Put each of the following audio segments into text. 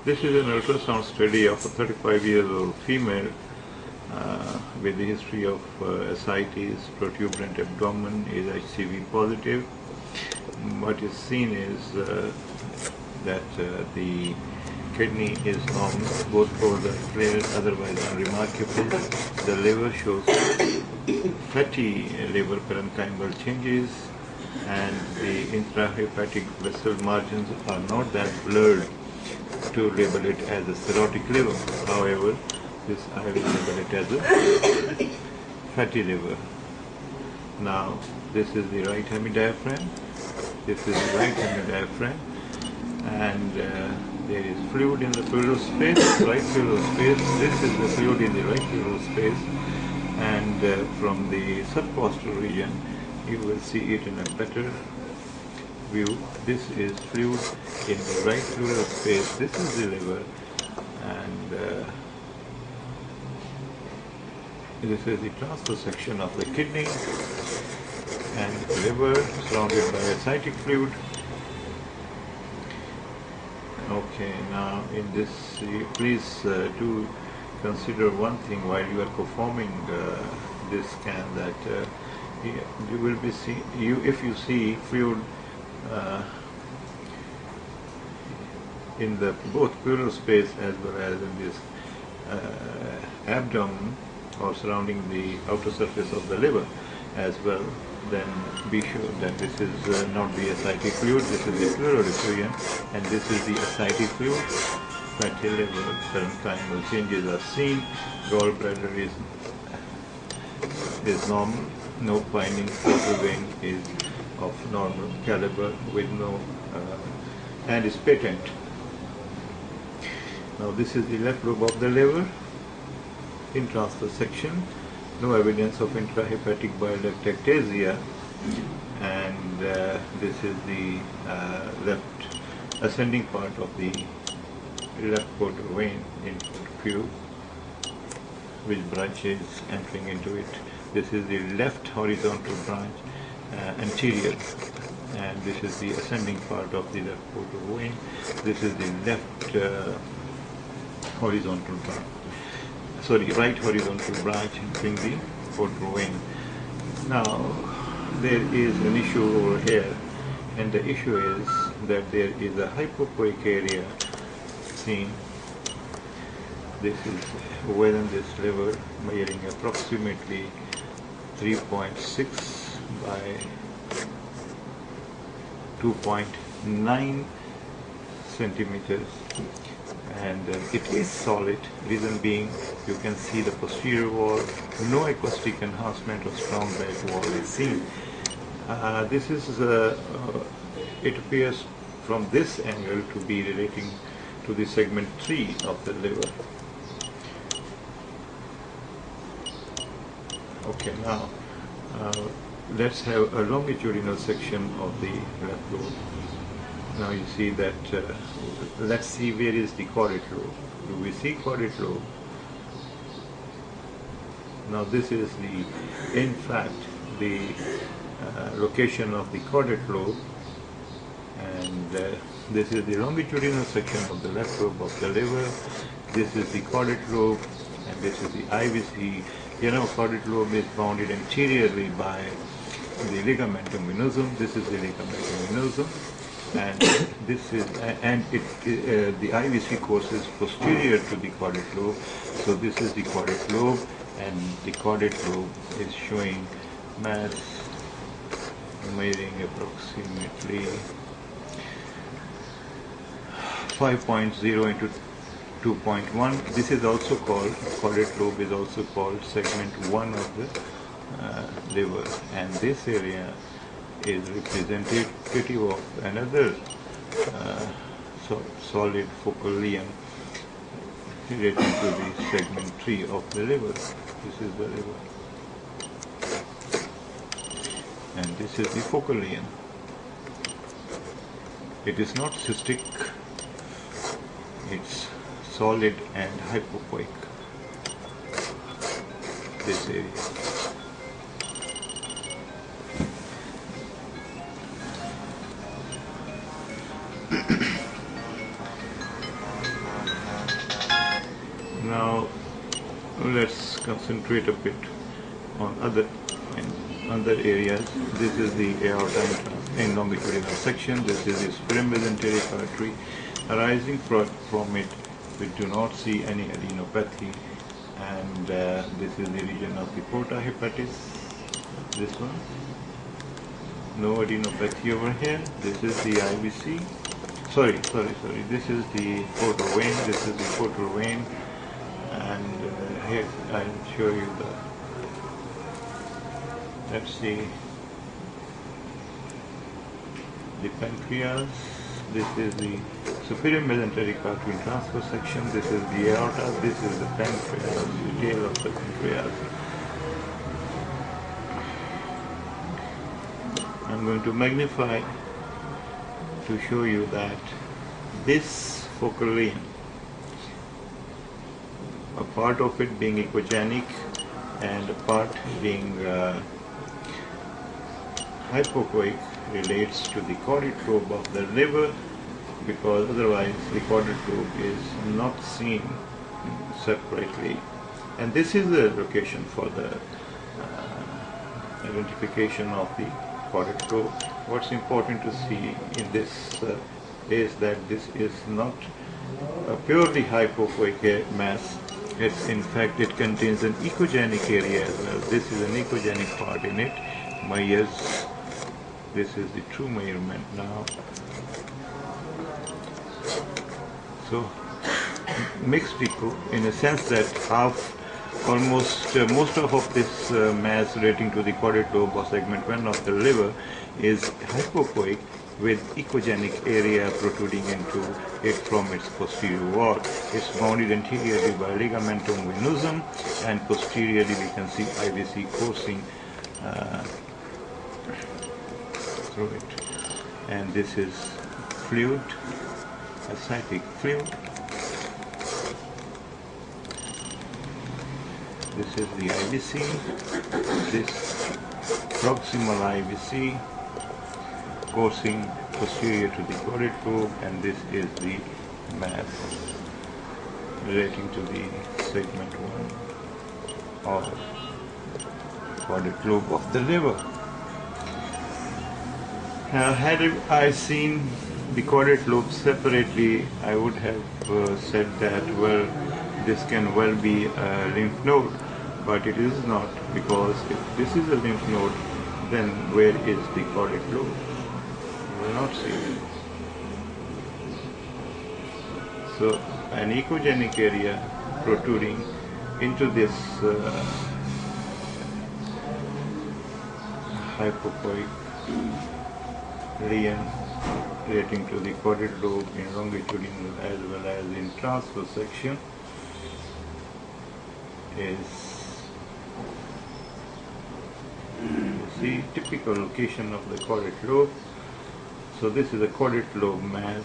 This is an ultrasound study of a 35-year-old female with a history of ascites, protuberant abdomen, is HCV positive. What is seen is that the kidney is normal, both folds are clear, otherwise unremarkable. The liver shows fatty liver parenchymal changes, and the intrahepatic vessel margins are not that blurred to label it as a cirrotic liver. However, I will label it as a fatty liver. Now, this is the right hemidiaphragm. This is the right hemidiaphragm, and there is fluid in the pleural space, right pleural space. This is the fluid in the right pleural space, and from the subcostal region, you will see it in a better view. This is fluid in the right pleural space. This is the liver, and this is the transverse section of the kidney and liver surrounded by ascitic fluid. Okay, now in this, please do consider one thing while you are performing this scan, that you will be if you see fluid in the both pleural space as well as in this abdomen or surrounding the outer surface of the liver as well, then be sure that this is not the ascitic fluid, this is the pleural effusion, and this is the ascitic fluid. Fatty liver, parenchymal changes are seen, gallbladder is normal, no binding, portal vein is of normal caliber with no and is patent. Now this is the left lobe of the liver in transverse section. No evidence of intrahepatic bile duct ectasia, and this is the left ascending part of the left portal vein in view, which branches entering into it. This is the left horizontal branch anterior, and this is the ascending part of the left portal vein. This is the left horizontal branch. Sorry, right horizontal branch entering the portal vein. Now, there is an issue over here, and the issue is that there is a hypoechoic area seen. This is within this liver, measuring approximately 3.6 by 2.9 centimeters. And it is solid, reason being you can see the posterior wall, no acoustic enhancement or strong back wall is seen. This is, it appears from this angle to be relating to the segment 3 of the liver. Okay, now let's have a longitudinal section of the left lobe. Now you see that, let's see where is the caudate lobe. Do we see caudate lobe? Now this is the, in fact, the location of the caudate lobe, and this is the longitudinal section of the left lobe of the liver. This is the caudate lobe, and this is the IVC. You know, caudate lobe is bounded anteriorly by the ligamentum venosum. This is the ligamentum venosum. And this is, the IVC course is posterior to the caudate lobe. So this is the caudate lobe, and the caudate lobe is showing mass measuring approximately 5.0 into 2.1. This is also called, caudate lobe is also called segment 1 of the liver, and this area is representative of another solid focal lesion relating to the segment 3 of the liver. This is the liver, and this is the focal lesion. It is not cystic, it's solid and hypoechoic, this area. Now let's concentrate a bit on other areas. This is the aorta in longitudinal section. This is the spherimesenteric artery. Arising from it, we do not see any adenopathy, and this is the region of the porta hepatis. This one, no adenopathy over here. This is the IVC. Sorry. This is the portal vein. This is the portal vein, and here I'll show you the. Let's see the pancreas. This is the superior mesenteric artery transfer section. This is the aorta. This is the pancreas, the tail of the pancreas. I'm going to magnify to show you that this focal vein, a part of it being echogenic and a part being hypoechoic, relates to the caudate lobe of the liver, because otherwise the caudate lobe is not seen separately. And this is the location for the identification of the caudate lobe. What's important to see in this is that this is not a purely hypoechoic mass. It's in fact, it contains an echogenic area as well. This is an echogenic part in it. Meyers, this is the true measurement now. So mixed echo, in a sense that most of this mass relating to the caudate lobe or segment 1 of the liver is hypoechoic, with echogenic area protruding into it from its posterior wall. It's bounded anteriorly by ligamentum venosum, and posteriorly we can see IVC coursing through it. And this is fluid, ascitic fluid. This is the IVC, this proximal IVC coursing posterior to the caudate lobe, and this is the mass relating to the segment 1 of caudate lobe of the liver. Now, had I seen the caudate lobe separately, I would have said that, well, this can well be a lymph node, but it is not, because if this is a lymph node, then where is the caudate lobe? You will not see it. So an echogenic area protruding into this hypoechoic region relating to the caudate lobe in longitudinal as well as in transverse section is, you see, typical location of the caudate lobe. So this is a caudate lobe mass,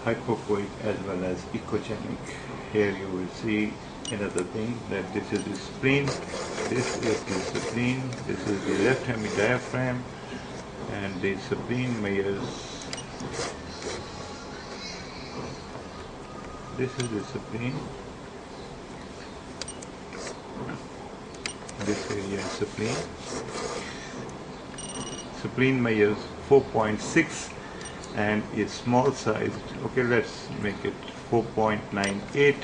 hypoechoic as well as echogenic. Here you will see another thing, that this is the spleen, this is the spleen, this is the left hemidiaphragm, and the spleen measures, this is the spleen, this area is spleen. Spleen measures 4.6 and is small sized. Okay, let's make it 4.98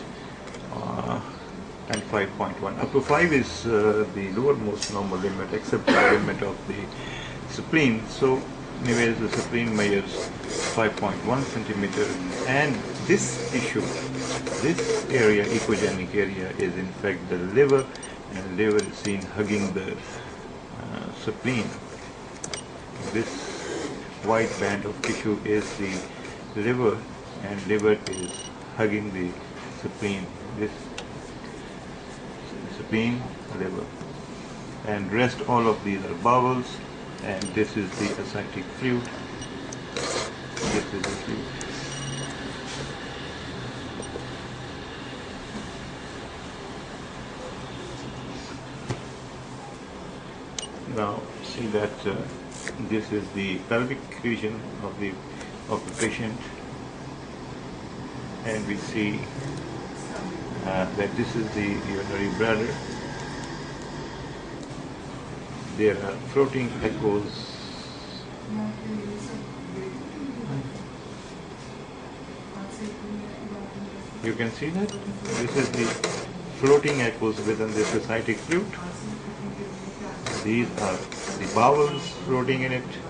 and 5.1. Up to 5 is the lowermost normal limit, except the limit of the spleen. So anyways, the spleen measures 5.1 centimeter, and this tissue, this area, echogenic area, is in fact the liver, and liver is seen hugging the spleen. This white band of tissue is the liver, and liver is hugging the spleen. This spleen, liver, and rest all of these are bowels, and this is the ascitic fluid. This is the fluid. Now see that this is the pelvic region of the patient, and we see that this is the urinary bladder. There are floating echoes. You can see that this is the floating echoes within this ascitic fluid. These are the bowels floating in it.